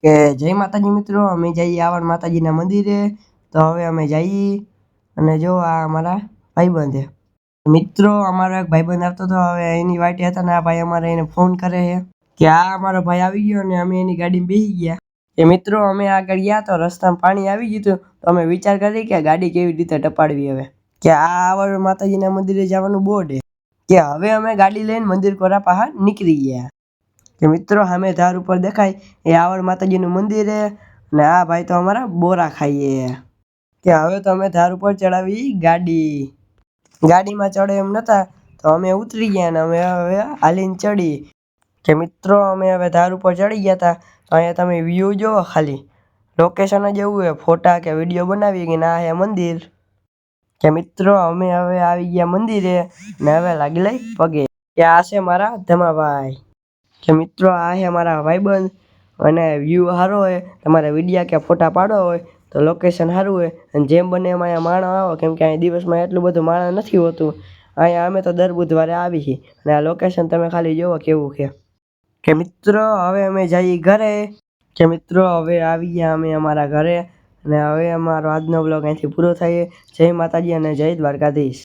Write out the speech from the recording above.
કે જય માતાજી મિત્રો, અમે જઈએ આવડ માતાજીના મંદિરે. તો હવે અમે જઈએ અને જો આ અમારા ભાઈબંધ છે. મિત્રો અમારો એક ભાઈબંધ આવતો હતો, હવે એની વાટે હતા ને આ ભાઈ અમારે એને ફોન કરે છે કે આ અમારો ભાઈ આવી ગયો ને અમે એની ગાડીમાં બેસી ગયા. એ મિત્રો અમે આગળ ગયા તો રસ્તામાં પાણી આવી ગયું હતું, તો અમે વિચાર કરી કે ગાડી કેવી રીતે ટપાડવી. હવે કે આ આવડ માતાજીના મંદિરે જવાનું બોર્ડ છે કે હવે અમે ગાડી લઈને મંદિર કોરા પાહા નીકળી ગયા. કે મિત્રો સામે ધાર ઉપર દેખાય એ આવડ માતાજીનું મંદિર છે ને આ ભાઈ તો અમારા બોરા ખાઈએ. કે હવે તો અમે ધાર ઉપર ચડાવી ગાડીમાં ચડે એમ નતા તો અમે ઉતરી ગયા ને અમે હવે હાલીને ચડી. કે મિત્રો અમે હવે ધાર ઉપર ચડી ગયા હતા. તો અહીંયા તમે વ્યૂ જોવો, ખાલી લોકેશન જ એવું છે, ફોટા કે વિડીયો બનાવીએ કે ના હે મંદિર. કે મિત્રો અમે હવે આવી ગયા મંદિરે ને હવે લાગી લઈ પગે. કે આ છે મારા ધમાભાઈ. કે મિત્રો આ છે મારા ભાઈબંધ અને વ્યૂ સારો હોય, તમારે વિડીયા કે ફોટા પાડવા હોય તો લોકેશન સારું હોય અને જેમ બને એમ અહીંયા માણસ આવો, કેમ કે અહીંયા દિવસમાં એટલું બધું માણસ નથી હોતું. અહીંયા અમે તો દર બુધવારે આવી છીએ અને આ લોકેશન તમે ખાલી જોવો કેવું છે. કે મિત્રો હવે અમે જઈએ ઘરે. કે મિત્રો હવે આવી ગયા અમે અમારા ઘરે અને હવે અમારો આજનો બ્લોગ અહીંથી પૂરો થાય. જય માતાજી અને જય દ્વારકાધીશ.